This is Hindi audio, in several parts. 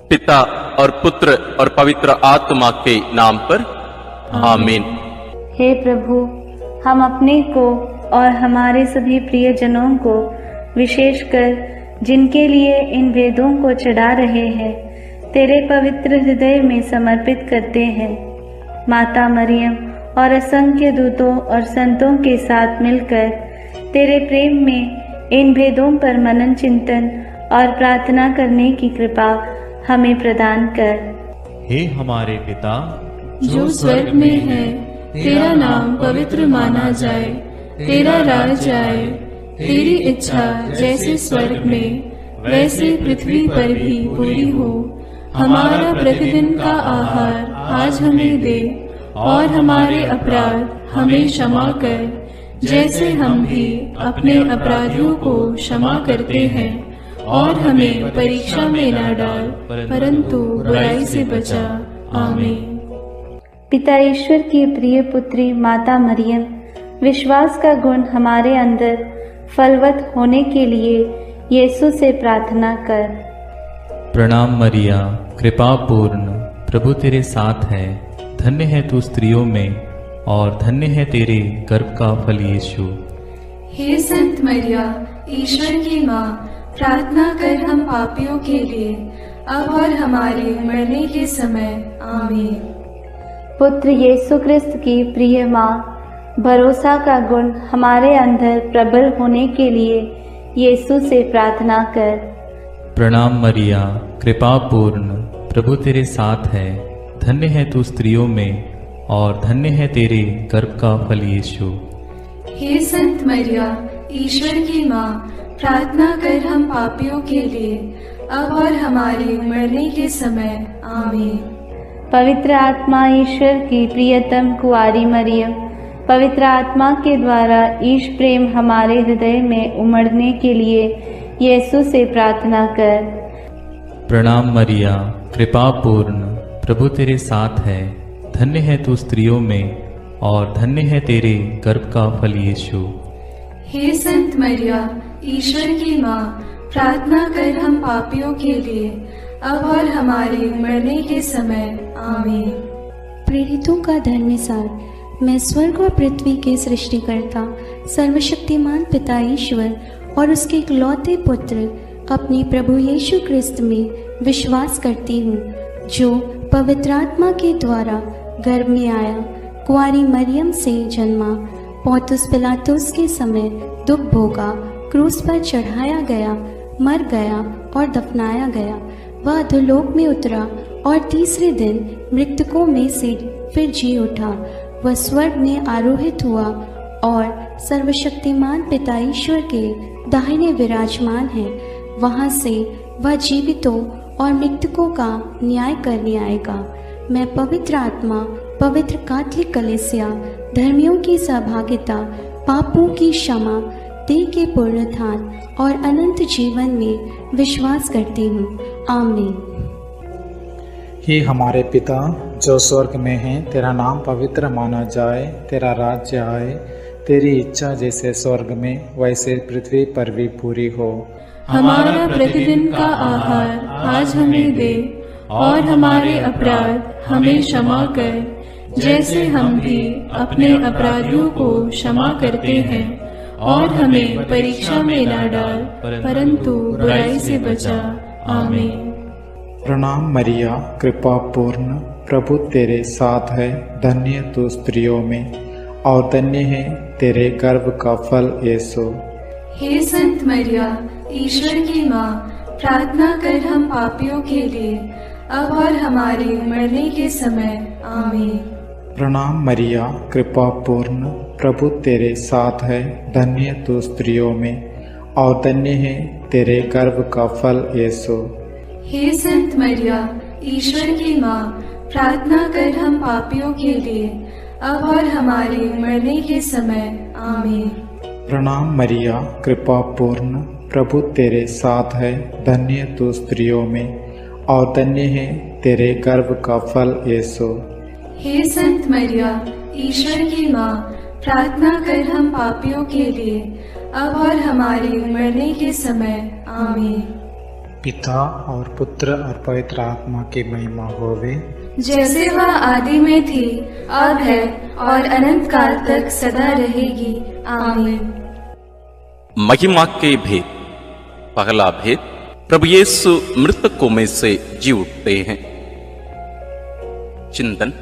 पिता और पुत्र और पवित्र आत्मा के नाम पर आमीन। हे प्रभु, हम अपने को और हमारे सभी प्रियजनों को, विशेषकर जिनके लिए इन वेदों को चढ़ा रहे हैं, तेरे पवित्र हृदय में समर्पित करते हैं। माता मरियम और असंख्य दूतों और संतों के साथ मिलकर तेरे प्रेम में इन भेदों पर मनन चिंतन और प्रार्थना करने की कृपा हमें प्रदान कर। हे हमारे पिता जो स्वर्ग में है, तेरा नाम पवित्र माना जाए, तेरा राज्य आए, तेरी इच्छा जैसे स्वर्ग में वैसे पृथ्वी पर भी पूरी हो। हमारा प्रतिदिन का आहार आज हमें दे, और हमारे अपराध हमें क्षमा कर, जैसे हम भी अपने अपराधियों को क्षमा करते हैं, और हमें परीक्षा में न डाल, परंतु बुराई से बचा। आमीन। पिता ईश्वर की प्रिय पुत्री माता मरियम, विश्वास का गुण हमारे अंदर फलवत होने के लिए यीशु से प्रार्थना कर। प्रणाम मरिया, कृपा पूर्ण, प्रभु तेरे साथ है। धन्य है तू स्त्रियों में, और धन्य है तेरे गर्भ का फल यीशु। हे संत मरिया, ईश्वर की माँ, प्रार्थना कर हम पापियों के लिए, अब और हमारे मरने के समय। आमीन। पुत्र यीशु क्रिस्त की प्रिय माँ, भरोसा का गुण हमारे अंदर प्रबल होने के लिए यीशु से प्रार्थना कर। प्रणाम मरिया, कृपा पूर्ण, प्रभु तेरे साथ है। धन्य है तू स्त्रियों में, और धन्य है तेरे गर्भ का फल यीशु। हे संत मरिया, ईश्वर की माँ, प्रार्थना कर हम पापियों के लिए, अब और हमारे मरने के समय। आमीन। पवित्र आत्मा ईश्वर की प्रियतम कुआरी मरियम, पवित्र आत्मा के द्वारा ईश प्रेम हमारे हृदय में उमड़ने के लिए यीशु से प्रार्थना कर। प्रणाम मरिया, कृपा पूर्ण, प्रभु तेरे साथ है। धन्य है तू स्त्रियों में, और धन्य है तेरे गर्भ का फल यीशु। हे संत मरिया, ईश्वर की माँ, प्रार्थना कर हम पापियों के लिए, अब और हमारे मरने के समय। आमीन। प्रेरितों का धर्मसार। मैं स्वर्ग और पृथ्वी के सृष्टिकर्ता सर्वशक्तिमान पिता ईश्वर और उसके इकलौते पुत्र अपने प्रभु यीशु क्रिस्त में विश्वास करती हूँ, जो पवित्र आत्मा के द्वारा गर्भ में आया, कुंवारी मरियम से जन्मा, पौंतुस पिलातुस के समय दुख भोगा, क्रूस पर चढ़ाया गया, मर गया और दफनाया गया। वह अधोलोक में उतरा और तीसरे दिन मृतकों में से फिर जी उठा। वह स्वर्ग में आरोहित हुआ और सर्वशक्तिमान पिता ईश्वर के दाहिने विराजमान है। वहां से वह जीवितों और मृतकों का न्याय करने आएगा। मैं पवित्र आत्मा, पवित्र कैथोलिक कलीसिया, धर्मियों की सहभागिता, पापों की क्षमा, देह के पुनरुत्थान और अनंत जीवन में विश्वास करती हूँ। आमीन। हे हमारे पिता जो स्वर्ग में है, तेरा नाम पवित्र माना जाए, तेरा राज्य आए, तेरी इच्छा जैसे स्वर्ग में वैसे पृथ्वी पर भी पूरी हो। हमारा प्रतिदिन का आहार आज हमें दे, और हमारे अपराध हमें क्षमा कर, जैसे हम भी अपने अपराधियों को क्षमा करते हैं, और हमें परीक्षा में न डाल, परंतु बुराई से बचा। आमीन। प्रणाम मरिया, कृपा पूर्ण, प्रभु तेरे साथ है। धन्य तू स्त्रियों में, और धन्य है तेरे गर्भ का फल यीशु। हे संत मरिया, ईश्वर की माँ, प्रार्थना कर हम पापियों के लिए, अब और हमारे मरने के समय। आमीन। प्रणाम मरिया, कृपा पूर्ण, प्रभु तेरे साथ है। धन्य तू स्त्रियों में, और धन्य है तेरे गर्भ का फल यीशु। हे संत मरिया, ईश्वर की माँ, प्रार्थना कर हम पापियों के लिए, अब और हमारे मरने के समय। आमीन। प्रणाम मरिया, कृपा पूर्ण, प्रभु तेरे साथ है। धन्य तू स्त्रियों में, और धन्य है तेरे गर्भ का फल यीशु। हे संत मरिया, ईश्वर की माँ, प्रार्थना कर हम पापियों के लिए, अब और हमारे मरने के समय। आमीन। पिता और पुत्र और पवित्र आत्मा की महिमा होवे, जैसे वह आदि में थी, अब है और अनंत काल तक सदा रहेगी। आमीन। महिमा के भेद। पहला भेद, प्रभु यीशु मृतकों में से जी उठते हैं। चिंतन।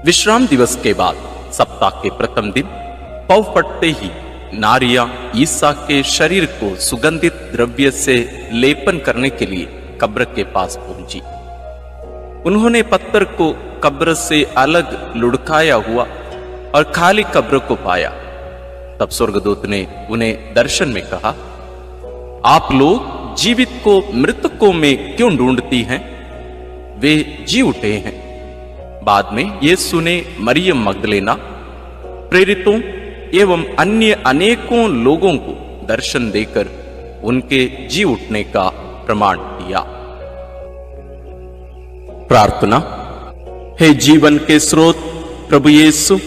विश्राम दिवस के बाद सप्ताह के प्रथम दिन पौ फटते ही नारियां ईसा के शरीर को सुगंधित द्रव्य से लेपन करने के लिए कब्र के पास पहुंची। उन्होंने पत्थर को कब्र से अलग लुढ़काया हुआ और खाली कब्र को पाया। तब स्वर्गदूत ने उन्हें दर्शन में कहा, आप लोग जीवित को मृतकों में क्यों ढूंढती हैं? वे जी उठे हैं। बाद में यीशु ने मरियम मगदलेना, प्रेरितों एवं अन्य अनेकों लोगों को दर्शन देकर उनके जी उठने का प्रमाण दिया। प्रार्थना। हे जीवन के स्रोत प्रभु यीशु,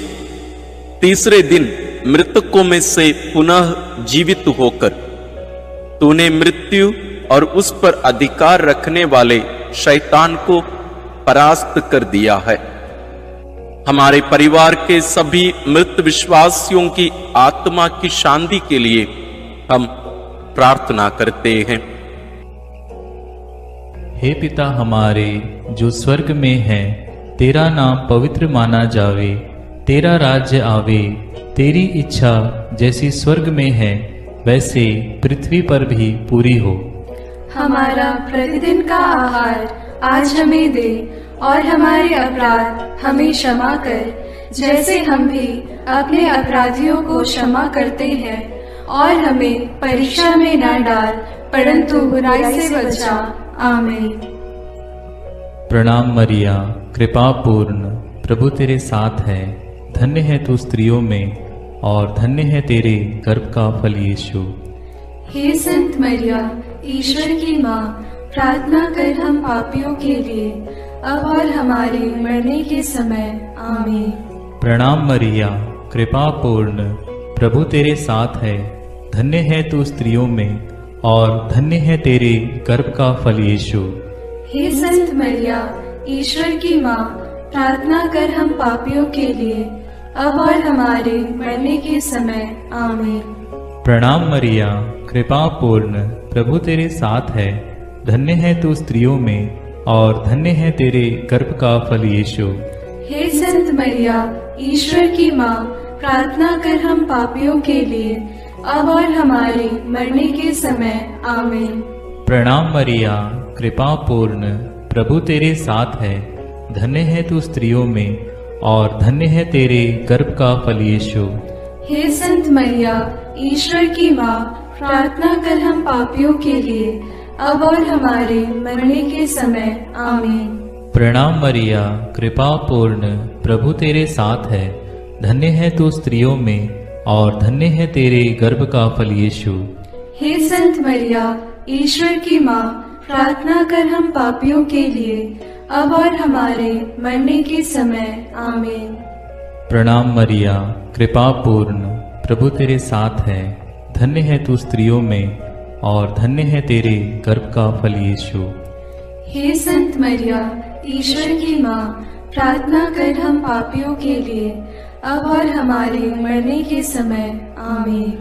तीसरे दिन मृतकों में से पुनः जीवित होकर तूने मृत्यु और उस पर अधिकार रखने वाले शैतान को परास्त कर दिया है। हमारे परिवार के सभी मृत विश्वासियों की आत्मा की शांति के लिए हम प्रार्थना करते हैं। हे पिता हमारे जो स्वर्ग में है, तेरा नाम पवित्र माना जावे, तेरा राज्य आवे, तेरी इच्छा जैसी स्वर्ग में है वैसे पृथ्वी पर भी पूरी हो। हमारा प्रतिदिन का आहार आज हमें दे और हमारे अपराध हमें क्षमा कर, जैसे हम भी अपने अपराधियों को क्षमा करते हैं, और हमें परीक्षा में न डाल परंतु बुराई से बचा। आमीन। प्रणाम मरिया, कृपा पूर्ण, प्रभु तेरे साथ है। धन्य है तू स्त्रियों में और धन्य है तेरे गर्भ का फल यीशु। हे संत मरिया, ईश्वर की माँ, प्रार्थना कर हम पापियों के लिए, अब और हमारे मरने के समय। आमीन। प्रणाम मरिया, कृपा पूर्ण, प्रभु तेरे साथ है। धन्य है तू स्त्रियों में और धन्य है तेरे गर्भ का फल यीशु। हे संत मरिया, ईश्वर की माँ, प्रार्थना कर हम पापियों के लिए, अब और हमारे मरने के समय। आमीन। प्रणाम मरिया, कृपा पूर्ण, प्रभु तेरे साथ है। धन्य है तू स्त्रियों में और धन्य है तेरे गर्भ का फल यीशु। हे संत मरिया, ईश्वर की माँ, प्रार्थना कर हम पापियों के लिए, अब और हमारे मरने के समय। आमीन। प्रणाम मरिया, कृपा पूर्ण, प्रभु तेरे साथ है। धन्य है तू स्त्रियों में और धन्य है तेरे गर्भ का फल यीशु। हे संत मरिया, ईश्वर की माँ, प्रार्थना कर हम पापियों के लिए, अब और हमारे मरने के समय। आमीन। प्रणाम मरिया, कृपा पूर्ण, प्रभु तेरे साथ है। धन्य है तू स्त्रियों में और धन्य है तेरे गर्भ का फल यीशु। हे संत मरिया, ईश्वर की माँ, प्रार्थना कर हम पापियों के लिए, अब और हमारे मरने के समय। आमीन। प्रणाम मरिया, कृपा पूर्ण, प्रभु तेरे साथ है। धन्य है तू स्त्रियों में और धन्य है तेरे गर्भ का फल यीशु। हे संत मरिया, ईश्वर की माँ, प्रार्थना कर हम पापियों के लिए, अब और हमारे मरने के समय। आमीन।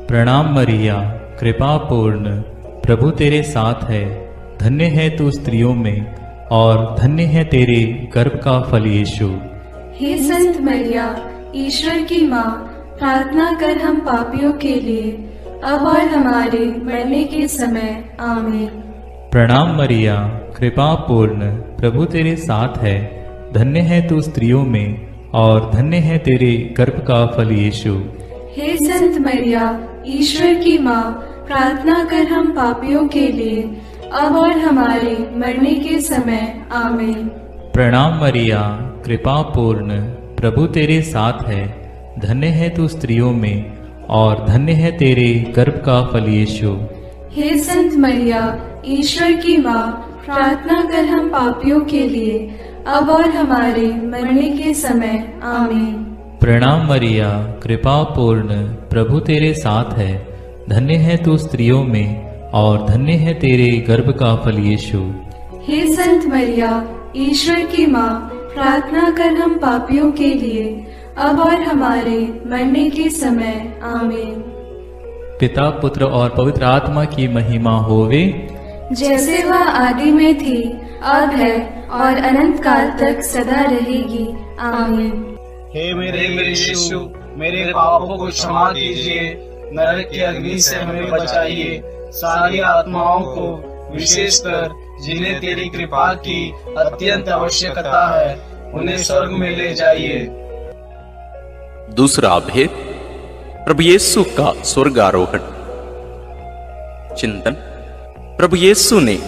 प्रणाम मरिया, कृपा पूर्ण, प्रभु तेरे साथ है। धन्य है तू स्त्रियों में और धन्य है तेरे गर्भ का फल यीशु। हे संत मरिया, ईश्वर की माँ, प्रार्थना कर हम पापियों के लिए, अब और हमारे मरने के समय। आमीन। प्रणाम मरिया, कृपा पूर्ण, प्रभु तेरे साथ है। धन्य है तू स्त्रियों में और धन्य है तेरे गर्भ का फल यीशु। हे संत मरिया, ईश्वर की माँ, प्रार्थना कर हम पापियों के लिए, अब और हमारे मरने के समय। आमीन। प्रणाम मरिया, कृपा पूर्ण, प्रभु तेरे साथ है। धन्य है तू स्त्रियों में और धन्य है तेरे गर्भ का फल यीशु। हे संत मरिया, ईश्वर की माँ, प्रार्थना कर हम पापियों के लिए, अब और हमारे मरने के समय। आमीन। प्रणाम मरिया, कृपा पूर्ण, प्रभु तेरे साथ है। धन्य है तू स्त्रियों में और धन्य है तेरे गर्भ का फल यीशु। हे संत मरिया, ईश्वर की माँ, प्रार्थना कर हम पापियों के लिए, अब और हमारे मरने के समय। आमीन। पिता, पुत्र और पवित्र आत्मा की महिमा होवे, जैसे वह आदि में थी, अब है और अनंत काल तक सदा रहेगी। आमीन। हे मेरे यीशु, मेरे पापों को क्षमा कीजिए, नरक की अग्नि से हमें बचाइए, सारी आत्माओं को, विशेषकर जिन्हें तेरी कृपा की अत्यंत आवश्यकता है, उन्हें स्वर्ग में ले जाइए। दूसरा भेद, प्रभु यीशु का स्वर्गारोहण। चिंतन। प्रभु यीशु ने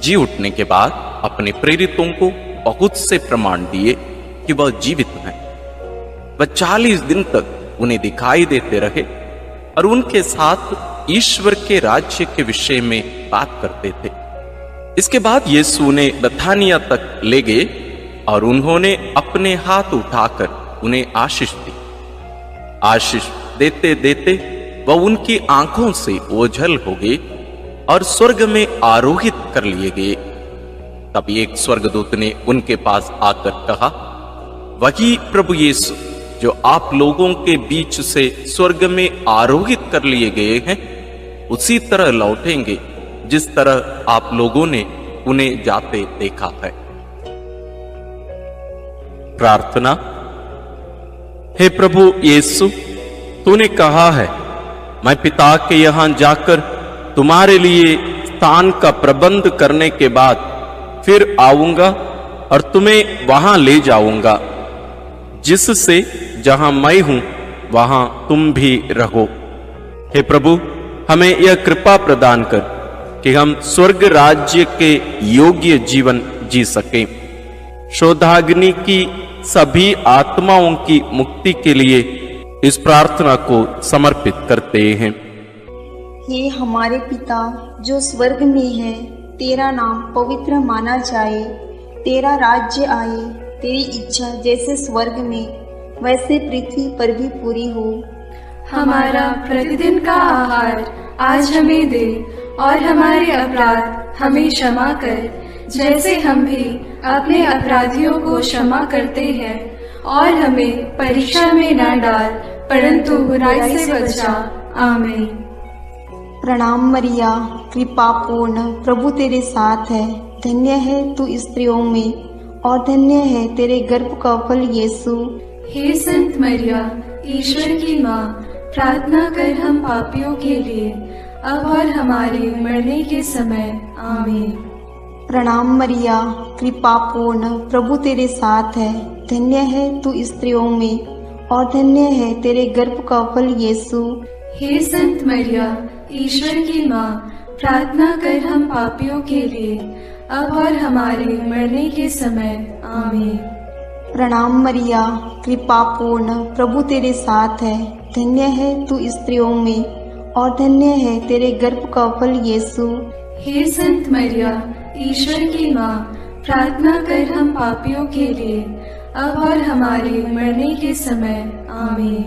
जी उठने के बाद अपने प्रेरितों को बहुत से प्रमाण दिए कि वह जीवित हैं। वह 40 दिन तक उन्हें दिखाई देते रहे और उनके साथ ईश्वर के राज्य के विषय में बात करते थे। इसके बाद यीशु उन्हें बथानिया तक ले गए और उन्होंने अपने हाथ उठाकर उन्हें आशीष दी। आशीष देते देते वह उनकी आंखों से ओझल हो गए और स्वर्ग में आरोहित कर लिए गए। तब एक स्वर्गदूत ने उनके पास आकर कहा, वही प्रभु यीशु जो आप लोगों के बीच से स्वर्ग में आरोहित कर लिए गए हैं, उसी तरह लौटेंगे जिस तरह आप लोगों ने उन्हें जाते देखा है। प्रार्थना। हे प्रभु यीशु, तूने कहा है, मैं पिता के यहां जाकर तुम्हारे लिए स्थान का प्रबंध करने के बाद फिर आऊंगा और तुम्हें वहां ले जाऊंगा, जिससे जहां मैं हूं वहां तुम भी रहो। हे प्रभु, हमें यह कृपा प्रदान कर कि हम स्वर्ग राज्य के योग्य जीवन जी सकें। शोधाग्नि की सभी आत्माओं की मुक्ति के लिए इस प्रार्थना को समर्पित करते हैं। हे हमारे पिता जो स्वर्ग में है, तेरा नाम पवित्र माना जाए, तेरा राज्य आए, तेरी इच्छा जैसे स्वर्ग में वैसे पृथ्वी पर भी पूरी हो। हमारा प्रतिदिन का आहार आज हमें दे और हमारे अपराध हमें क्षमा कर, जैसे हम भी अपने अपराधियों को क्षमा करते हैं, और हमें परीक्षा में न डाल, परंतु बुराई से बचा। आमीन। प्रणाम मरिया, कृपा पूर्ण, प्रभु तेरे साथ है, धन्य है तू स्त्रियों में और धन्य है तेरे गर्भ का फल यीशु। हे संत मरिया, ईश्वर की माँ, प्रार्थना कर हम पापियों के लिए, अब और हमारे मरने के समय। आमीन। प्रणाम मरिया, कृपा पूर्ण, प्रभु तेरे साथ है, धन्य है तू स्त्रियों में और धन्य है तेरे गर्भ का फल यीशु। हे संत मरिया, ईश्वर की माँ, प्रार्थना कर हम पापियों के लिए, अब और हमारे मरने के समय। आमीन। प्रणाम मरिया, कृपा पूर्ण, प्रभु तेरे साथ है, धन्य है तू स्त्रियों में और धन्य है तेरे गर्भ का फल यीशु। हे संत मरिया, ईश्वर की माँ, प्रार्थना कर हम पापियों के लिए, अब और हमारे मरने के समय। आमीन।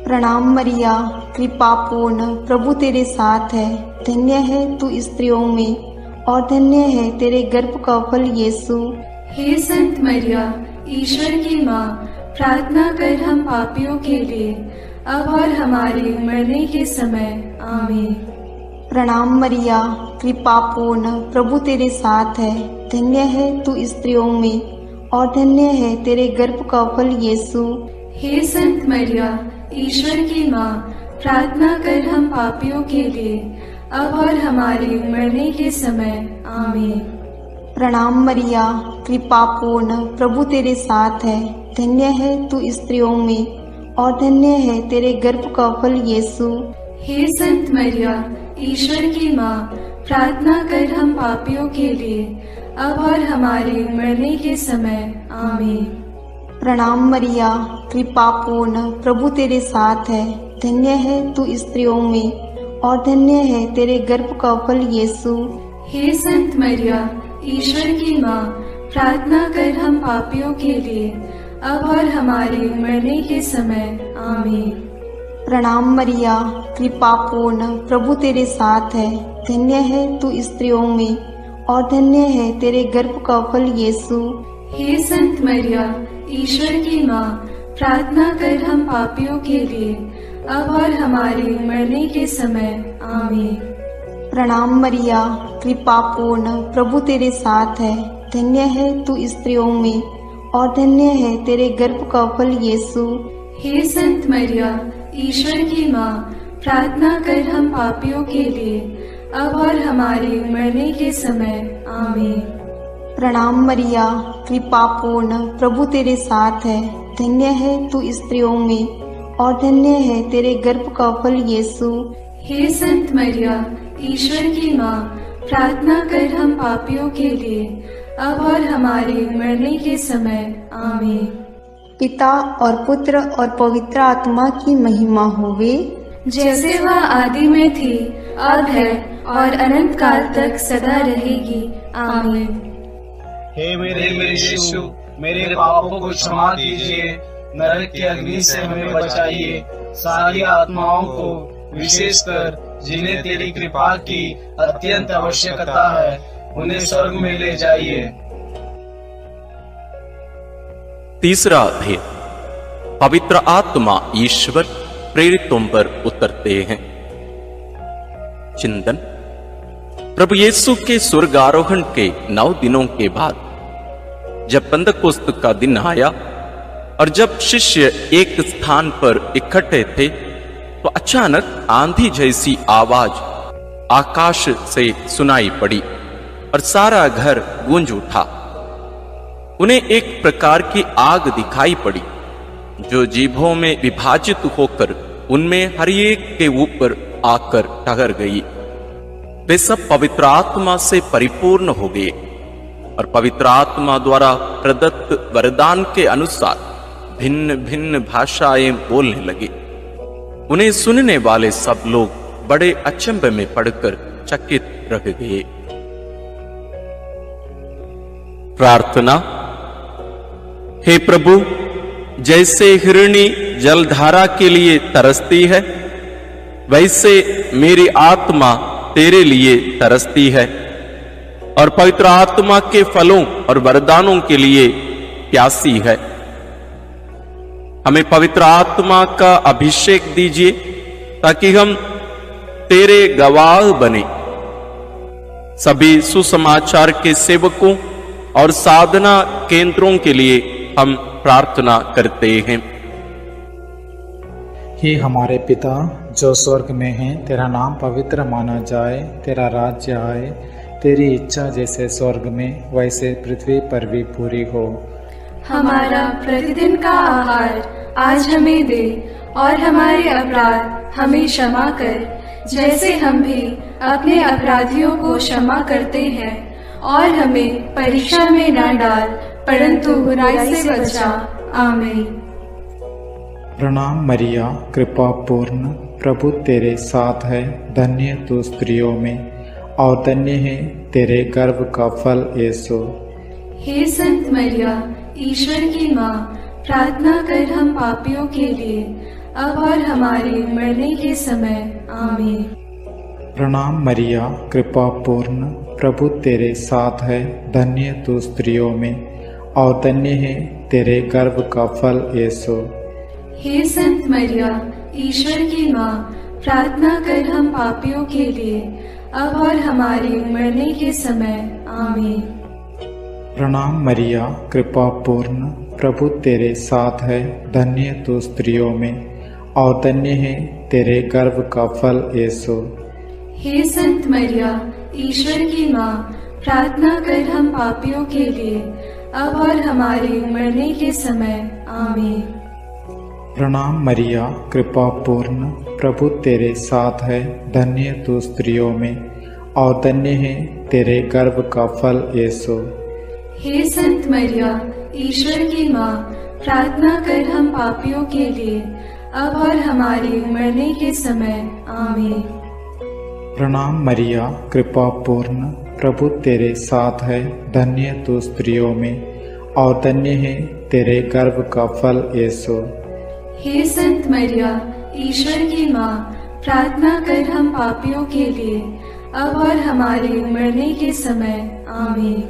प्रणाम मरिया, कृपा पूर्ण, प्रभु तेरे साथ है, धन्य है तू स्त्रियों में और धन्य है तेरे गर्भ का फल यीशु। हे संत मरिया, ईश्वर की माँ, प्रार्थना कर हम पापियों के लिए, अब और हमारे मरने के समय। आमीन। प्रणाम मरिया, कृपा पूर्ण, प्रभु तेरे साथ है, धन्य है तू स्त्रियों में और धन्य है तेरे गर्भ का फल यीशु। हे संत मरिया, ईश्वर की माँ, प्रार्थना कर हम पापियों के लिए, अब और हमारे मरने के समय। आमीन। प्रणाम मरिया, कृपा पूर्ण, प्रभु तेरे साथ है, धन्य है तू स्त्रियों में और धन्य है तेरे गर्भ का फल यीशु। हे संत मरिया, ईश्वर की माँ, प्रार्थना कर हम पापियों के लिए, अब और हमारे मरने के समय। आमीन। प्रणाम मरिया, कृपा पूर्ण, प्रभु तेरे साथ है, धन्य है तू स्त्रियों में और धन्य है तेरे गर्भ का फल यीशु। हे संत मरिया, ईश्वर की माँ, प्रार्थना कर हम पापियों के लिए, अब और हमारे मरने के समय। आमीन। प्रणाम मरिया, कृपा पूर्ण, प्रभु तेरे साथ है। धन्य है तू स्त्रियों में और धन्य है तेरे गर्भ का फल यीशु। हे संत मरिया, ईश्वर की माँ, प्रार्थना कर हम पापियों के लिए, अब और हमारे मरने के समय। आमीन। प्रणाम मरिया, कृपा पूर्ण, प्रभु तेरे साथ है। धन्य है तू स्त्रियों में और धन्य है तेरे गर्भ का फल यीशु। हे संत मरिया, ईश्वर की माँ, प्रार्थना कर हम पापियों के लिए, अब और हमारे मरने के समय। आमीन। प्रणाम मरिया, कृपा पूर्ण, प्रभु तेरे साथ है। धन्य है तू स्त्रियों में और धन्य है तेरे गर्भ का फल यीशु। हे संत मरिया, ईश्वर की माँ, प्रार्थना कर हम पापियों के लिए, अब और हमारे मरने के समय। आमीन। पिता और पुत्र और पवित्र आत्मा की महिमा होवे, जैसे वह आदि में थी, अब है और अनंत काल तक सदा रहेगी। आमीन। हे मेरे यीशु, मेरे पापों को क्षमा कीजिए, नरक की अग्नि से हमें बचाइए, सारी आत्माओं को, विशेषकर जिन्हें तेरी कृपा की अत्यंत आवश्यकता है, उन्हें स्वर्ग में ले जाइए। तीसरा भेद, पवित्र आत्मा ईश्वर प्रेरितों पर उतरते हैं। चिंतन। प्रभु यीशु के स्वर्गारोहण के 9 दिनों के बाद जब पेंतकोस्त का दिन आया और जब शिष्य एक स्थान पर इकट्ठे थे, तो अचानक आंधी जैसी आवाज आकाश से सुनाई पड़ी और सारा घर गूंज उठा। उन्हें एक प्रकार की आग दिखाई पड़ी जो जीभों में विभाजित होकर उनमें हर एक के ऊपर आकर ठहर गई। वे सब पवित्र आत्मा से परिपूर्ण हो गए और पवित्र आत्मा द्वारा प्रदत्त वरदान के अनुसार भिन्न भिन्न भाषाएं बोलने लगे। उन्हें सुनने वाले सब लोग बड़े अचंभे में पड़कर चकित रह गए। प्रार्थना। हे प्रभु, जैसे हिरणी जलधारा के लिए तरसती है, वैसे मेरी आत्मा तेरे लिए तरसती है और पवित्र आत्मा के फलों और वरदानों के लिए प्यासी है। हमें पवित्र आत्मा का अभिषेक दीजिए ताकि हम तेरे गवाह बने। सभी सुसमाचार के सेवकों और साधना केंद्रों के लिए हम प्रार्थना करते हैं। हे हमारे पिता जो स्वर्ग में है, तेरा नाम पवित्र माना जाए, तेरा राज्य आए, तेरी इच्छा जैसे स्वर्ग में वैसे पृथ्वी पर भी पूरी हो। हमारा प्रतिदिन का आहार आज हमें दे और हमारे अपराध हमें क्षमा कर, जैसे हम भी अपने अपराधियों को क्षमा करते हैं, और हमें परीक्षा में न डाल, परंतु बुराई से बचा। आमीन। प्रणाम मरिया, कृपा पूर्ण, प्रभु तेरे साथ है। धन्य तू स्त्रियों में और धन्य है तेरे गर्भ का फल यीशु। हे संत मरिया, ईश्वर की माँ, प्रार्थना कर हम पापियों के लिए, अब और हमारे मरने के समय। आमीन। प्रणाम मरिया, कृपा पूर्ण, प्रभु तेरे साथ है। धन्य तू स्त्रियों में और धन्य है तेरे गर्भ का फल यीशु। हे संत मरिया, ईश्वर की माँ, प्रार्थना कर हम पापियों के लिए, अब और हमारे मरने के समय। आमीन। प्रणाम मरिया, कृपा पूर्ण, प्रभु तेरे साथ है। धन्य तू स्त्रियों में और धन्य है तेरे गर्भ का फल यीशु। हे संत मरिया, ईश्वर की माँ, प्रार्थना कर हम पापियों के लिए, अब और हमारे मरने के समय। आमीन। प्रणाम मरिया, कृपा पूर्ण, प्रभु तेरे साथ है। धन्य तू स्त्रियों में और धन्य है तेरे गर्भ का फल यीशु। हे संत मरिया, ईश्वर की माँ, प्रार्थना कर हम पापियों के लिए, अब और हमारे मरने के समय। आमीन। प्रणाम मरिया, कृपा पूर्ण, प्रभु तेरे साथ है। धन्य तू स्त्रियों में और धन्य है तेरे गर्भ का फल यीशु। हे संत मरिया, ईश्वर की माँ, प्रार्थना कर हम पापियों के लिए, अब और हमारे मरने के समय। आमीन।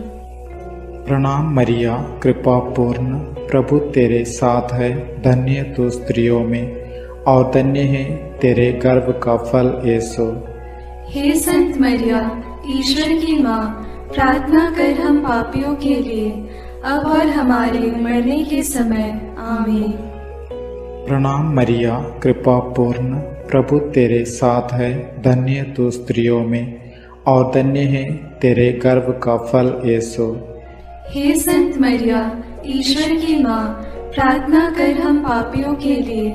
प्रणाम मरिया, कृपा पूर्ण, प्रभु तेरे साथ है, धन्य तू स्त्रियों में और धन्य है तेरे गर्भ का फल यीशु। हे संत मरिया, ईश्वर की माँ, प्रार्थना कर हम पापियों के लिए, अब और हमारे मरने के समय। आमीन। प्रणाम मरिया, कृपा पूर्ण, प्रभु तेरे साथ है, धन्य तू स्त्रियों में और धन्य है तेरे गर्भ का फल यीशु। हे संत मरिया, ईश्वर की माँ, प्रार्थना कर हम पापियों के लिए,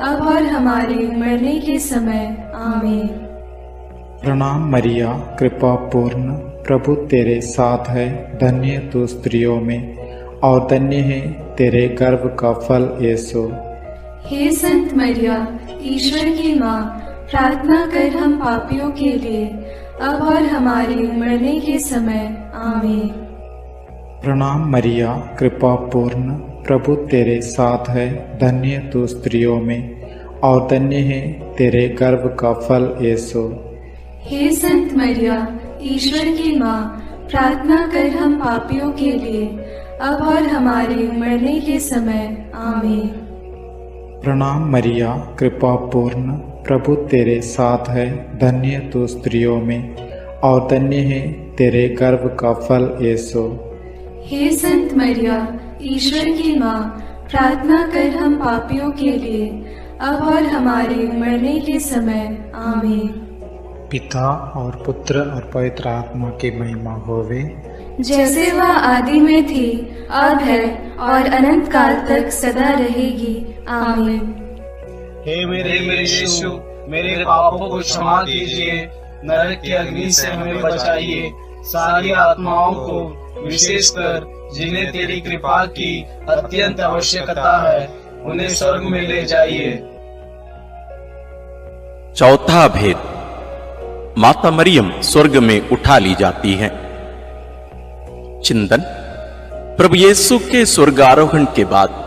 अब और हमारे मरने के समय। आमीन। प्रणाम मरिया, कृपा पूर्ण, प्रभु तेरे साथ है, धन्य तू स्त्रियों में और धन्य है तेरे गर्भ का फल यीशु। हे संत मरिया, ईश्वर की माँ, प्रार्थना कर हम पापियों के लिए, अब और हमारे मरने के समय। आमीन। प्रणाम मरिया, कृपा पूर्ण, प्रभु तेरे साथ है, धन्य तू स्त्रियों में और धन्य है तेरे गर्भ का फल यीशु। हे संत मरिया, ईश्वर की माँ, प्रार्थना कर हम पापियों के लिए, अब और हमारे मरने के समय। आमीन। प्रणाम मरिया, कृपा पूर्ण, प्रभु तेरे साथ है, धन्य तू स्त्रियों में और धन्य है तेरे गर्भ का फल यीशु। हे संत मरिया, ईश्वर की माँ, प्रार्थना कर हम पापियों के लिए, अब और हमारे मरने के समय। आमीन। पिता और पुत्र और पवित्र आत्मा की महिमा होवे, जैसे वह आदि में थी, अब है और अनंत काल तक सदा रहेगी। आमीन। हे मेरे यीशु, मेरे पापों को क्षमा कीजिए, नरक की अग्नि से हमें बचाइए, सारी आत्माओं को, विशेषकर जिन्हें तेरी कृपा की अत्यंत आवश्यकता है, उन्हें स्वर्ग में ले जाइए। चौथा भेद, माता मरियम स्वर्ग में उठा ली जाती है। चिंतन, प्रभु यीशु के स्वर्गारोहण के बाद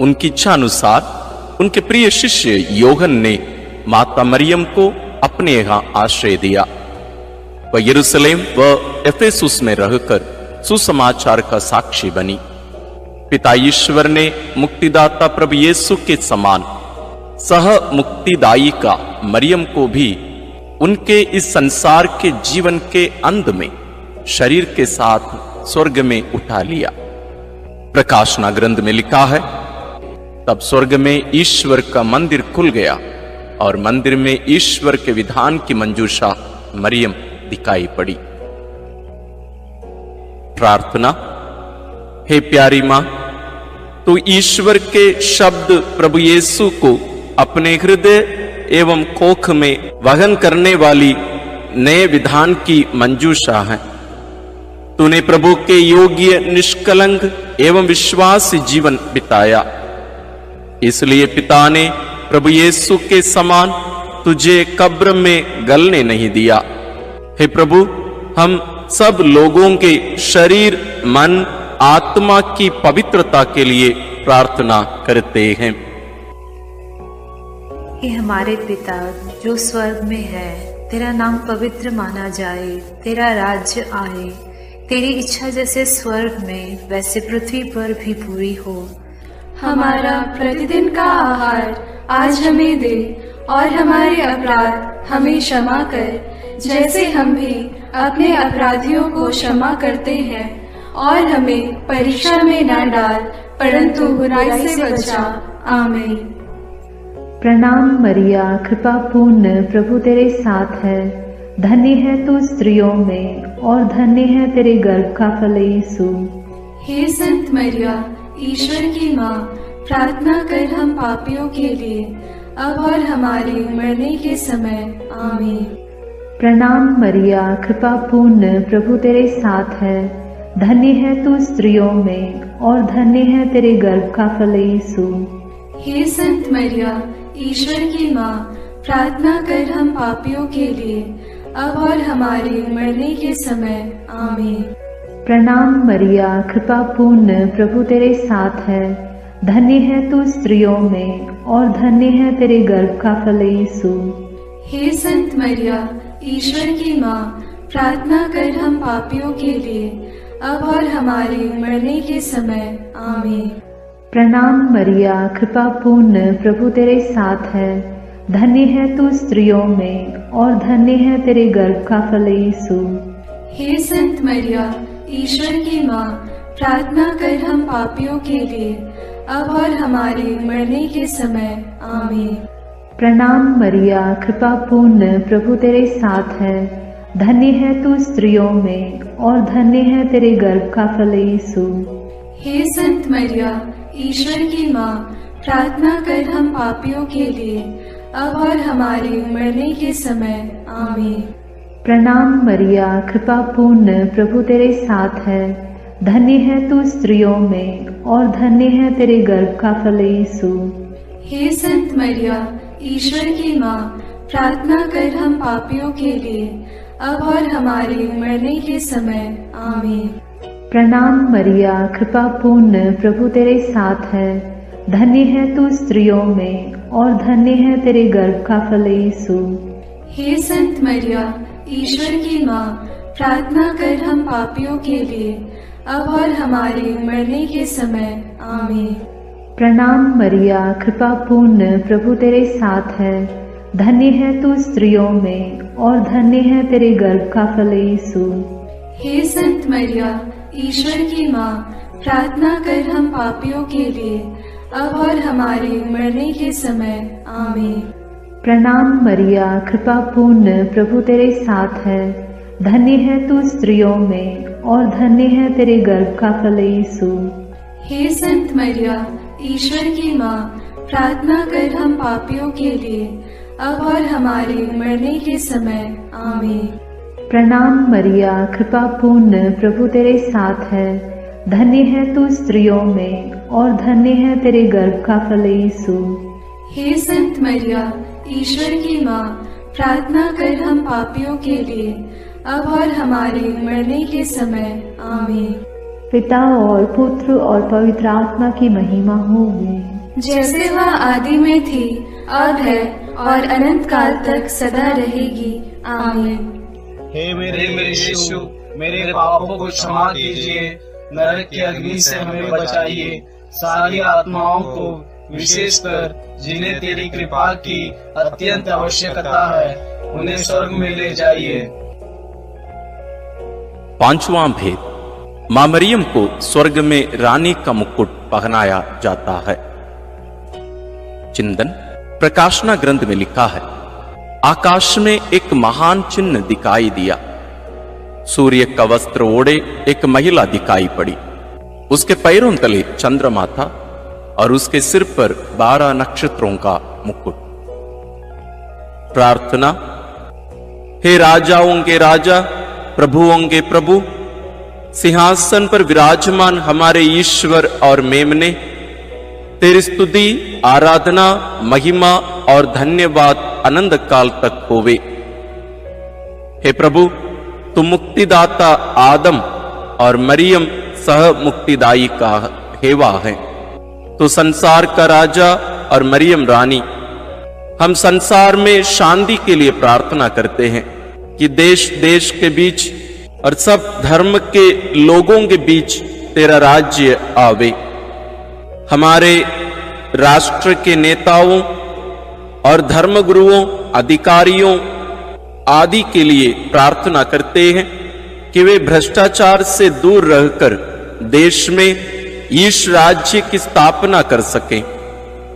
उनकी इच्छा अनुसार उनके प्रिय शिष्य योहन ने माता मरियम को अपने यहां आश्रय दिया। वह यरूशलेम व एफेसुस में रहकर सुसमाचार का साक्षी बनी। पिता ईश्वर ने मुक्तिदाता प्रभु यीशु के समान सह मुक्तिदायी का मरियम को भी उनके इस संसार के जीवन के अंत में शरीर के साथ स्वर्ग में उठा लिया। प्रकाशना ग्रंथ में लिखा है, तब स्वर्ग में ईश्वर का मंदिर खुल गया और मंदिर में ईश्वर के विधान की मंजूषा मरियम दिखाई पड़ी। प्रार्थना। हे प्यारी मां, तू ईश्वर के शब्द प्रभु यीशु को अपने हृदय एवं कोख में वहन करने वाली नए विधान की मंजूषा है। तूने प्रभु के योग्य, निष्कलंक एवं विश्वास जीवन बिताया, इसलिए पिता ने प्रभु यीशु के समान तुझे कब्र में गलने नहीं दिया। हे प्रभु, हम सब लोगों के शरीर, मन, आत्मा की पवित्रता के लिए प्रार्थना करते हैं। हे हमारे पिता जो स्वर्ग में है, तेरा नाम पवित्र माना जाए, तेरा राज्य आए, तेरी इच्छा जैसे स्वर्ग में वैसे पृथ्वी पर भी पूरी हो। हमारा प्रतिदिन का आहार आज हमें दे, और हमारे अपराध हमें क्षमा कर, जैसे हम भी अपने अपराधियों को क्षमा करते हैं, और हमें परीक्षा में न डाल, परंतु बुराई से बचा। आमीन। प्रणाम मरिया, कृपा पूर्ण, प्रभु तेरे साथ है, धन्य है तू स्त्रियों में और धन्य है तेरे गर्भ का फल यीशु। हे संत मरिया, ईश्वर की माँ, प्रार्थना कर हम पापियों के लिए, अब और हमारे मरने के समय। आमीन। प्रणाम मरिया, कृपा पूर्ण, प्रभु तेरे साथ है, धन्य है तू स्त्रियों में और धन्य है तेरे गर्भ का फल यीशु। हे संत मरिया, ईश्वर की माँ, प्रार्थना कर हम पापियों के लिए, अब और हमारे मरने के समय। आमीन। प्रणाम मरिया, कृपा पूर्ण, प्रभु तेरे साथ है, धन्य है तू स्त्रियों में और धन्य है तेरे गर्भ का फल यीशु। हे संत मरिया, ईश्वर की माँ, प्रार्थना कर हम पापियों के लिए, अब और हमारे मरने के समय। आमीन। प्रणाम मरिया, कृपा पूर्ण, प्रभु तेरे साथ है। धन्य है तू स्त्रियों में और धन्य है तेरे गर्भ का फल यीशु। हे संत मरिया, ईश्वर की माँ, प्रार्थना कर हम पापियों के लिए, अब और हमारे मरने के समय। आमीन। प्रणाम मरिया, कृपा पूर्ण, प्रभु तेरे साथ है। धन्य है तू स्त्रियों में और धन्य है तेरे गर्भ का फल यीशु। हे संत मरिया, ईश्वर की माँ, प्रार्थना कर हम पापियों के लिए, अब और हमारे मरने के समय। आमीन। प्रणाम मरिया, कृपा पूर्ण, प्रभु तेरे साथ है। धन्य है तू स्त्रियों में और धन्य है तेरे गर्भ का फल यीशु। हे संत मरिया, ईश्वर की माँ, प्रार्थना कर हम पापियों के लिए, अब और हमारे मरने के समय। आमीन। प्रणाम मरिया, कृपा पूर्ण, प्रभु तेरे साथ है। धन्य है तू स्त्रियों में और धन्य है तेरे गर्भ का फल यीशु। हे संत मरिया, ईश्वर की माँ, प्रार्थना कर हम पापियों के लिए, अब और हमारे मरने के समय। आमीन। प्रणाम मरिया, कृपा पूर्ण, प्रभु तेरे साथ है। धन्य है तू स्त्रियों में और धन्य है तेरे गर्भ का फल यीशु। हे संत मरिया, ईश्वर की माँ, प्रार्थना कर हम पापियों के लिए, अब और हमारे मरने के समय। आमीन। प्रणाम मरिया, कृपा पूर्ण, प्रभु तेरे साथ है। धन्य है तू स्त्रियों में और धन्य है तेरे गर्भ का फल यीशु। हे संत मरिया, ईश्वर की माँ, प्रार्थना कर हम पापियों के लिए, अब और हमारे मरने के समय। आमीन। प्रणाम मरिया, कृपा पूर्ण, प्रभु तेरे साथ है। धन्य है तू स्त्रियों में और धन्य है तेरे गर्भ का फल यीशु। हे संत मरिया, ईश्वर की माँ, प्रार्थना कर हम पापियों के लिए, अब और हमारे मरने के समय। आमीन। पिता और पुत्र और पवित्र आत्मा की महिमा होगी, जैसे वह आदि में थी, अब है और अनंत काल तक सदा रहेगी। आमीन। हे मेरे यीशु, मेरे पापों को क्षमा कीजिए, नरक की अग्नि से हमें बचाइए, सारी आत्माओं को, विशेषकर जिन्हें तेरी कृपा की अत्यंत आवश्यकता है, उन्हें स्वर्ग में ले जाइए। पांचवां भेद, मां मरियम को स्वर्ग में रानी का मुकुट पहनाया जाता है। चिंतन प्रकाशना ग्रंथ में लिखा है, आकाश में एक महान चिन्ह दिखाई दिया। सूर्य का वस्त्र ओढ़े एक महिला दिखाई पड़ी। उसके पैरों तले चंद्रमा था और उसके सिर पर 12 नक्षत्रों का मुकुट। प्रार्थना। हे राजाओं के राजा, प्रभुओं के प्रभु, सिंहासन पर विराजमान हमारे ईश्वर और मेमने, तेरी स्तुति, आराधना, महिमा और धन्यवाद अनंत काल तक होवे। हे प्रभु, तुम मुक्तिदाता आदम और मरियम सह मुक्तिदायी का हेवा है। तो संसार का राजा और मरियम रानी, हम संसार में शांति के लिए प्रार्थना करते हैं कि देश देश के बीच और सब धर्म के लोगों के बीच तेरा राज्य आवे। हमारे राष्ट्र के नेताओं और धर्मगुरुओं, अधिकारियों आदि के लिए प्रार्थना करते हैं कि वे भ्रष्टाचार से दूर रहकर देश में ईश राज्य की स्थापना कर सकें।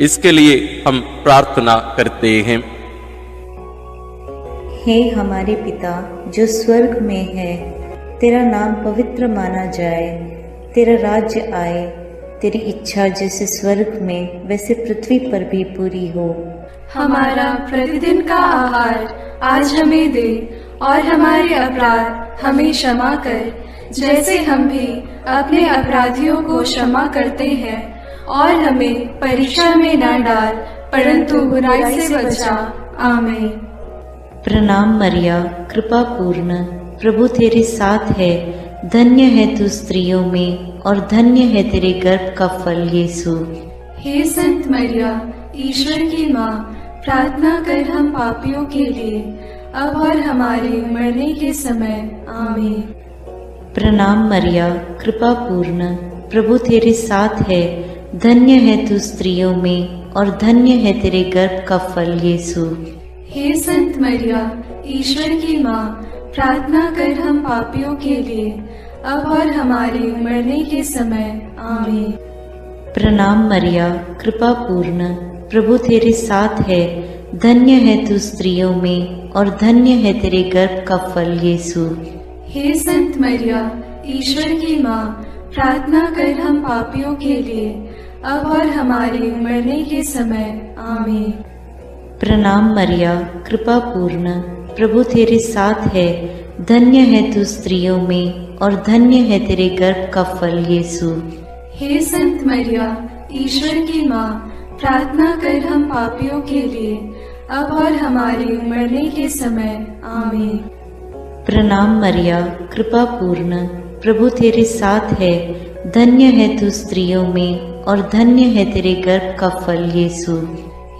इसके लिए हम प्रार्थना करते हैं। हे हमारे पिता जो स्वर्ग में है, तेरा नाम पवित्र माना जाए, तेरा राज्य आए, तेरी इच्छा जैसे स्वर्ग में वैसे पृथ्वी पर भी पूरी हो। हमारा प्रतिदिन का आहार आज हमें दे, और हमारे अपराध हमें क्षमा कर, जैसे हम भी अपने अपराधियों को क्षमा करते हैं, और हमें परीक्षा में न डाल, परंतु बुराई से बचा। आमीन। प्रणाम मरिया, कृपा पूर्ण, प्रभु तेरे साथ है। धन्य है तू स्त्रियों में और धन्य है तेरे गर्भ का फल यीशु। हे संत मरिया, ईश्वर की माँ, प्रार्थना कर हम पापियों के लिए, अब और हमारे मरने के समय। आमीन। प्रणाम मरिया, कृपा पूर्ण, प्रभु तेरे साथ है, धन्य है तू स्त्रियों में और धन्य है तेरे गर्भ का फल यीशु। हे संत मरिया, ईश्वर की माँ, प्रार्थना कर हम पापियों के लिए, अब और हमारे मरने के समय। आमीन। प्रणाम मरिया, कृपा पूर्ण, प्रभु तेरे साथ है, धन्य है तू स्त्रियों में और धन्य है तेरे गर्भ का फल यीशु। हे संत मरिया, ईश्वर की माँ, प्रार्थना कर हम पापियों के लिए, अब और हमारे मरने के समय। आमीन। प्रणाम मरिया, कृपा पूर्ण, प्रभु तेरे साथ है, धन्य है तू स्त्रियों में और धन्य है तेरे गर्भ का फल यीशु। हे संत मरिया, ईश्वर की माँ, प्रार्थना कर हम पापियों के लिए, अब और हमारे मरने के समय। आमीन। प्रणाम मरिया, कृपा पूर्ण, प्रभु तेरे साथ है, धन्य है तू स्त्रियों में और धन्य है तेरे गर्भ का फल यीशु।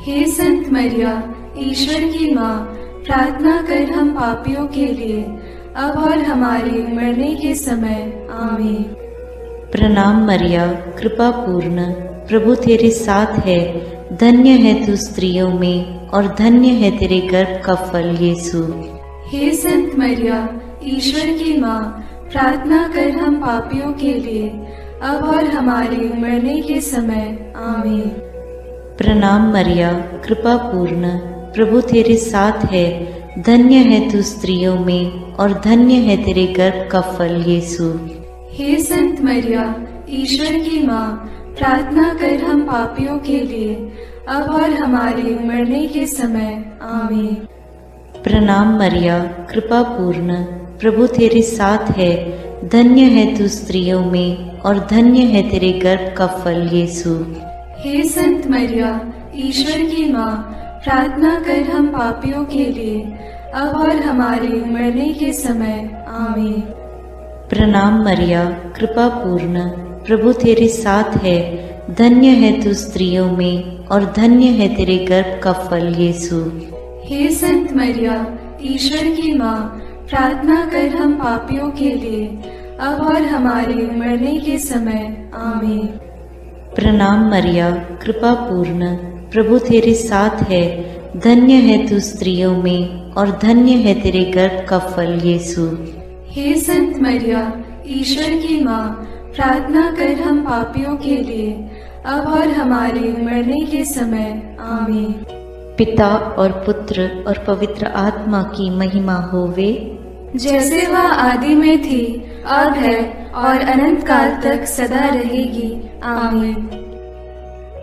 हे संत मरिया, ईश्वर की माँ, प्रार्थना कर हम पापियों के लिए, अब और हमारे मरने के समय। आमीन। प्रणाम मरिया, कृपा पूर्ण, प्रभु तेरे साथ है, धन्य है तू स्त्रियों में और धन्य है तेरे गर्भ का फल यीशु। हे संत मरिया, ईश्वर की माँ, प्रार्थना कर हम पापियों के लिए, अब और हमारे मरने के समय। आमीन। प्रणाम मरिया, कृपा पूर्ण, प्रभु तेरे साथ है, धन्य है तू स्त्रियों में और धन्य है तेरे गर्भ का फल यीशु। हे संत मरिया, ईश्वर की माँ, प्रार्थना कर हम पापियों के लिए, अब और हमारे मरने के समय। आमीन। प्रणाम मरिया, कृपा पूर्ण, प्रभु तेरे साथ है, धन्य है तू स्त्रियों में और धन्य है तेरे गर्भ का फल यीशु। हे संत मरिया, ईश्वर की माँ, प्रार्थना कर हम पापियों के लिए, अब और हमारे मरने के समय। आमीन। प्रणाम मरिया, कृपा पूर्ण, प्रभु तेरे साथ है, धन्य है तू स्त्रियों में और धन्य है तेरे गर्भ का फल यीशु। हे संत मरिया, ईश्वर की माँ, प्रार्थना कर हम पापियों के लिए, अब और हमारे मरने के समय। आमीन। प्रणाम मरिया, कृपा पूर्ण, प्रभु तेरे साथ है, धन्य है तू स्त्रियों में और धन्य है तेरे गर्भ का फल यीशु। हे संत मरिया, ईश्वर की माँ, प्रार्थना कर हम पापियों के लिए, अब और हमारे मरने के समय। आमीन। पिता और पुत्र और पवित्र आत्मा की महिमा होवे, जैसे वह आदि में थी, अब है और अनंत काल तक सदा रहेगी। आमीन।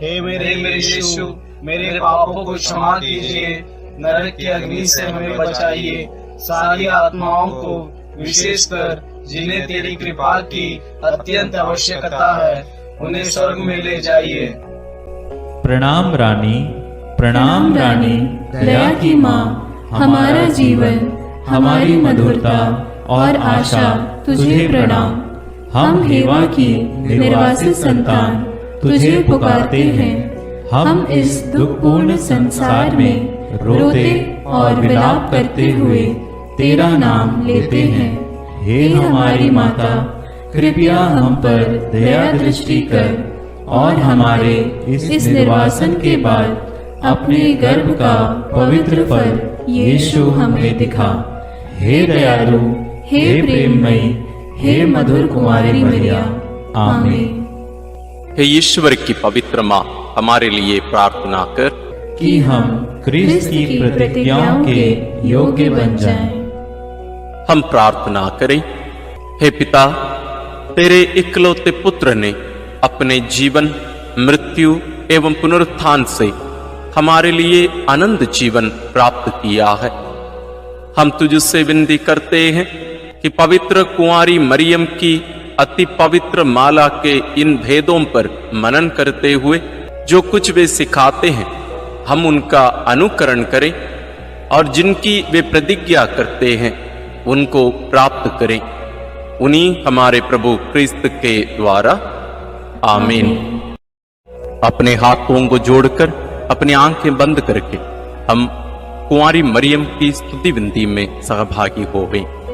हे मेरे यीशु, मेरे पापों को क्षमा कीजिए, नरक की अग्नि से हमें बचाइए, सारी आत्माओं को, विशेषकर जिन्हें तेरी कृपा की अत्यंत आवश्यकता है, उन्हें स्वर्ग में ले जाइए। प्रणाम रानी, प्रणाम रानी, दया की माँ, हमारा जीवन, हमारी मधुरता और आशा तुझे प्रणाम। हम हेवा की निर्वासित संतान तुझे पुकारते हैं। हम इस दुखपूर्ण संसार में रोते और विलाप करते हुए तेरा नाम लेते हैं। हे हमारी माता, कृपया हम पर दया दृष्टि कर और हमारे इस निर्वासन के बाद अपने गर्भ का पवित्र फल यीशु हमें दिखा। हे दयालु, हे प्रेममयी, हे मधुर कुमारी मरिया। आमीन। हे ईश्वर की पवित्र माँ, हमारे लिए प्रार्थना कर कि हम क्रिस्त की प्रतिज्ञाओं के योग्य बन जाएं। हम प्रार्थना करें। हे पिता, तेरे इकलौते पुत्र ने अपने जीवन, मृत्यु एवं पुनरुत्थान से हमारे लिए अनंत जीवन प्राप्त किया है। हम तुझसे विनती करते हैं कि पवित्र कुंवारी मरियम की अति पवित्र माला के इन भेदों पर मनन करते हुए जो कुछ वे सिखाते हैं, हम उनका अनुकरण करें और जिनकी वे प्रतिज्ञा करते हैं उनको प्राप्त करें। उन्हीं हमारे प्रभु क्रिस्त के द्वारा। आमीन। अपने हाथों को जोड़कर अपनी आंखें बंद करके हम कुंवारी मरियम की स्तुति विनती में सहभागी होवें।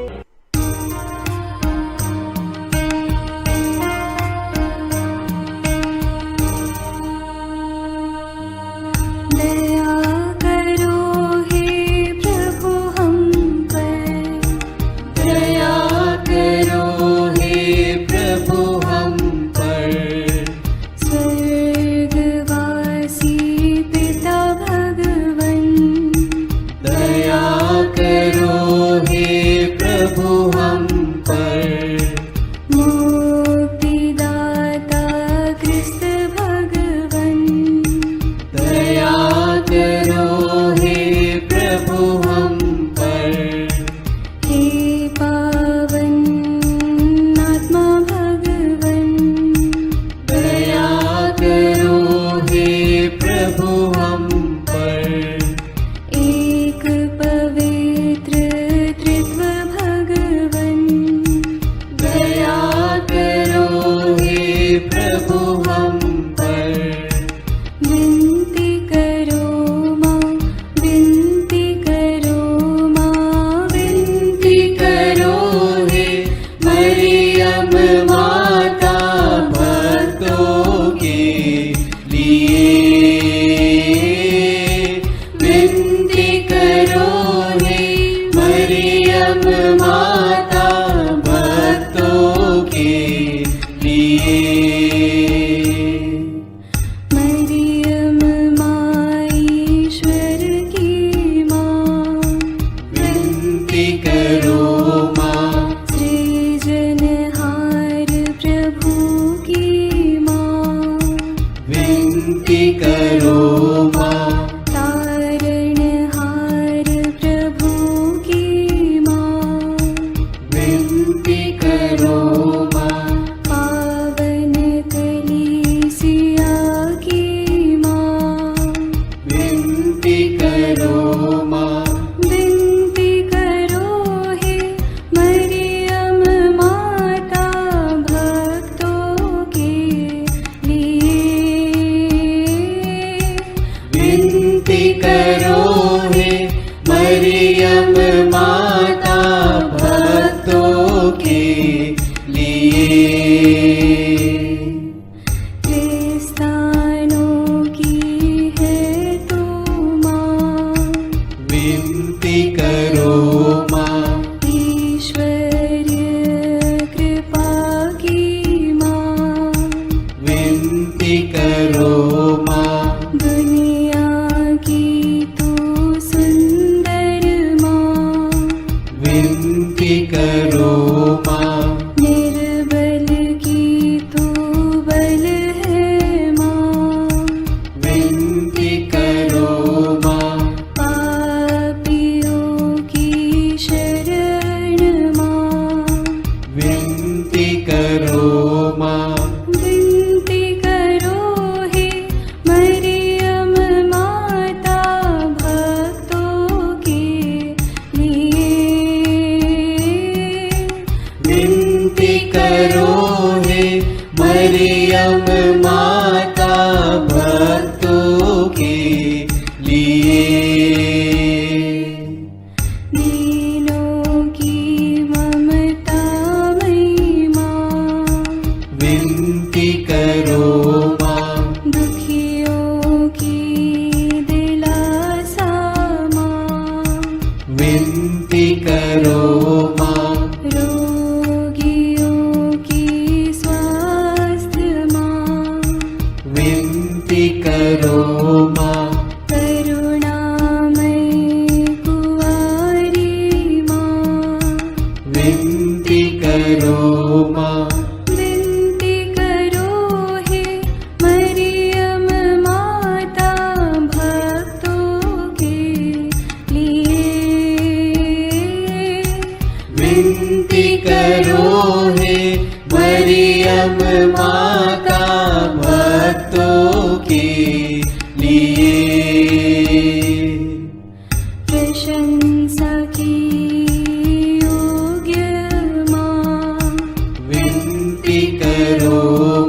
विनती करो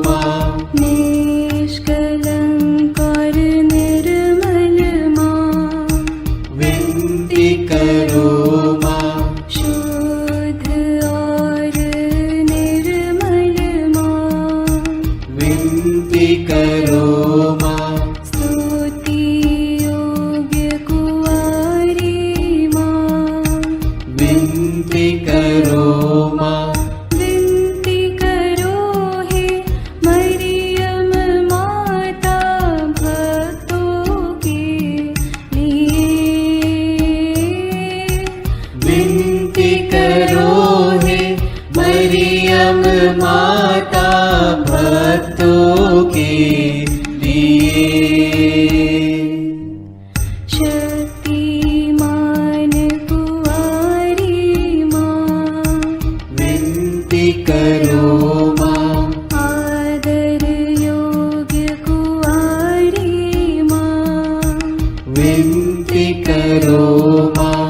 मां, निष्कलंक विनती करो माँ। स्तुति योग्य कुंवारी माँ, विनती करो माँ। विनती करो हे मरियम माता भक्तों के लिए। विनती करो हे मरियम माता भक्तों के लिए। शक्तिमान कुंवारी माँ, विनती करो माँ। आदर योग्य कुंवारी माँ, विनती करो माँ।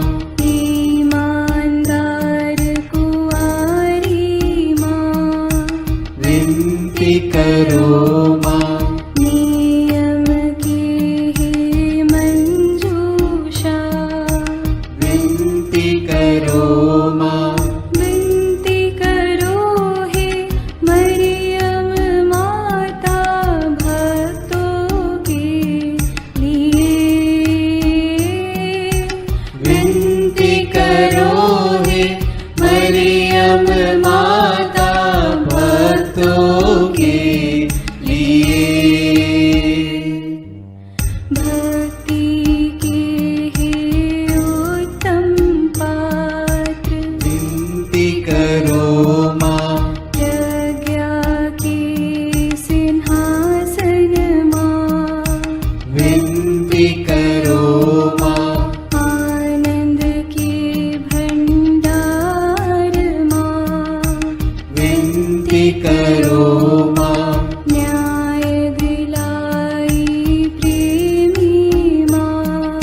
ईमानदार कुंवारी माँ, विनती करो माँ। नियम की हे मंजूषा, विनती करो माँ। विनती करो हे मरियम माता भक्तों के लिए। विनती करो हे मरियम माता भक्तों के लिए। भक्ति के हे उत्तम पात्र, विनती करो माँ। प्रज्ञा के सिंहासन माँ, विनती करो माँ। आनंद के भंडार माँ, विनती करो माँ। न्याय दिलाई प्रेमी माँ,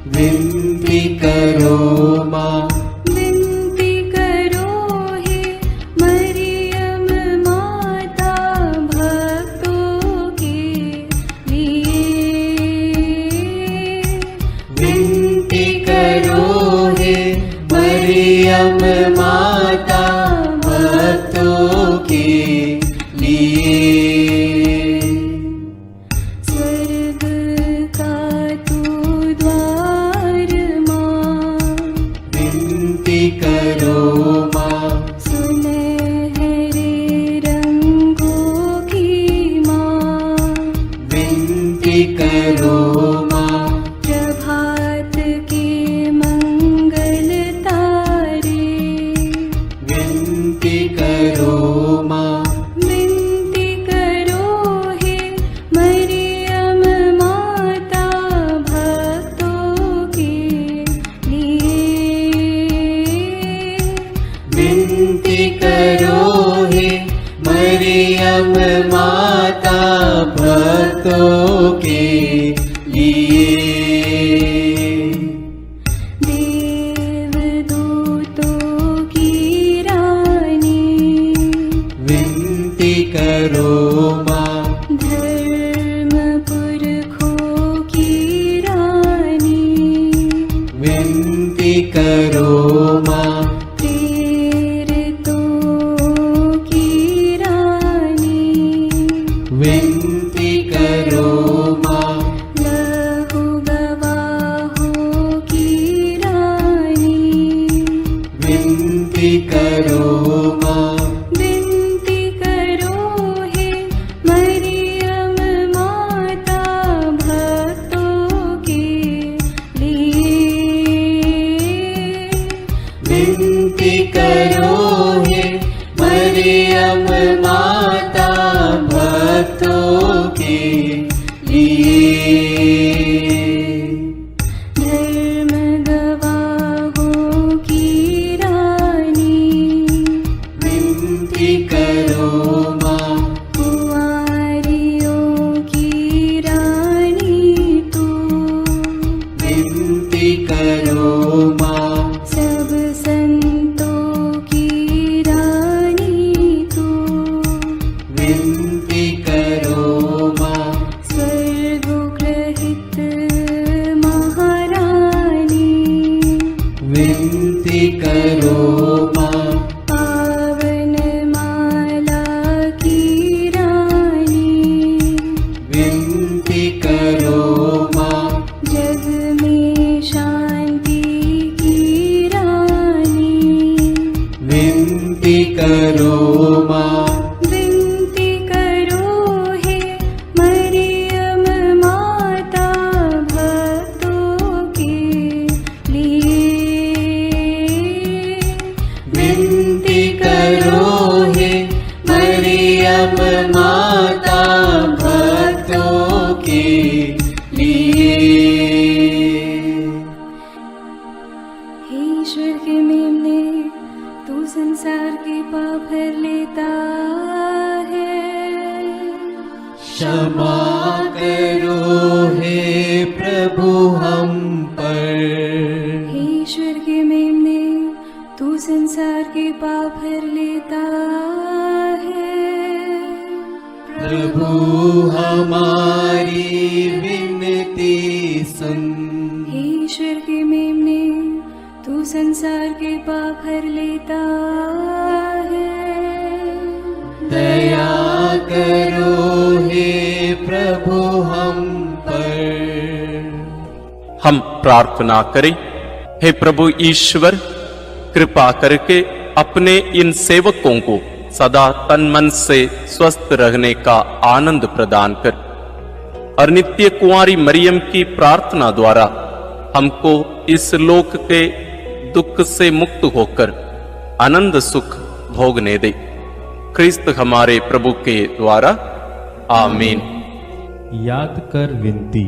विनती करो माँ। विनती करो हे मरियम माता भक्तों के लिए। विनती करो हे मरियम माता भक्तों के लिए। स्वर्ग का तू द्वार माँ, विनती करो माँ। सुनहरे रंगों की माँ, विनती करो माँ। प्रभात के मंगल तारे, विनती करो माँ। विनती करो हे मरियम माता भक्तों के लिए। विनती करो हे मरियम माता भक्तों के लिए। देवदूतों की रानी, विनती करो माँ। धर्म पुरखों की रानी, विनती करो माँ। प्रेरितों की रानी, विनती करो माँ। लहू गवाहों की रानी, विनती करो माँ। विनती करो हे मरियम माता भक्तों के लिए। विनती करो हे मरियम माता भक्तों के माता भक्तों के लिए। हे ईश्वर के मेमने, तू संसार के पाप हर लेता है। क्षमा करो हे प्रभु हम पर। हे ईश्वर के मेमने, तू संसार के पाप हर लेता है। प्रभु हमारी विनती सुन। हे ईश्वर के मेमने, तू संसार के पाप हर लेता है। दया करो हे प्रभु हम पर। हम प्रार्थना करें। हे प्रभु ईश्वर, कृपा करके अपने इन सेवकों को सदा तन मन से स्वस्थ रहने का आनंद प्रदान कर और नित्य कुंवारी मरियम की प्रार्थना द्वारा हमको इस लोक के दुख से मुक्त होकर आनंद सुख भोगने दे। क्रिस्त हमारे प्रभु के द्वारा आमीन। याद कर विनती।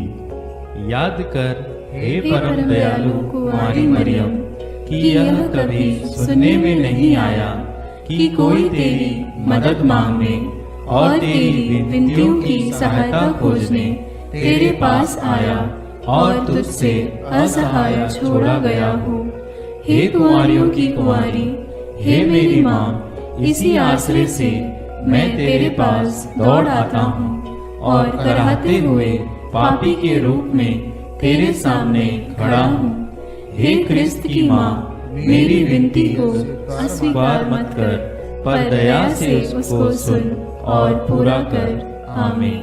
याद कर हे परम दयालु कुंवारी मरियम कि यह कभी सुनने में नहीं आया कि कोई तेरी मदद मांगने और तेरी विनतियों की सहायता खोजने तेरे पास आया और तुझसे असहाय छोड़ा गया हो। हे कुंवारियों की कुंवारी, हे मेरी माँ, इसी आश्रय से मैं तेरे पास दौड़ आता हूँ और कराहते हुए पापी के रूप में तेरे सामने खड़ा हूँ। हे क्रिस्त की माँ, मेरी विनती को अस्वीकार मत कर, पर दया से उसको सुन और पूरा कर। आमीन।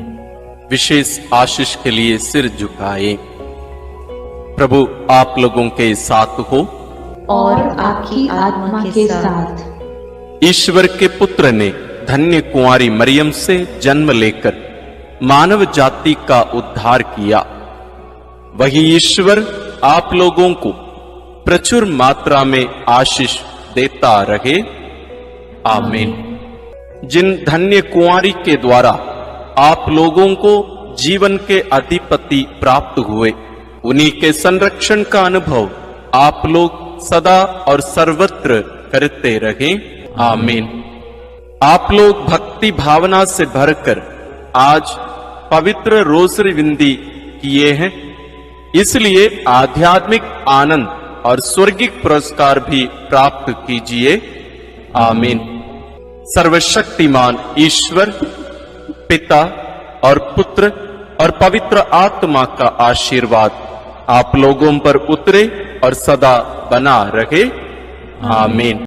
विशेष आशीष के लिए सिर झुकाए। प्रभु आप लोगों के साथ हो और आपकी आत्मा के साथ। ईश्वर के पुत्र ने धन्य कुंवारी मरियम से जन्म लेकर मानव जाति का उद्धार किया। वही ईश्वर आप लोगों को प्रचुर मात्रा में आशीष देता रहे। आमीन। जिन धन्य कुंवारी के द्वारा आप लोगों को जीवन के अधिपति प्राप्त हुए, उन्हीं के संरक्षण का अनुभव आप लोग सदा और सर्वत्र करते रहें। आमीन। आप लोग भक्ति भावना से भरकर आज पवित्र रोसरी विंदी किए हैं, इसलिए आध्यात्मिक आनंद और स्वर्गिक पुरस्कार भी प्राप्त कीजिए। आमीन। सर्वशक्तिमान ईश्वर पिता और पुत्र और पवित्र आत्मा का आशीर्वाद आप लोगों पर उतरे और सदा बना रहे। आमीन।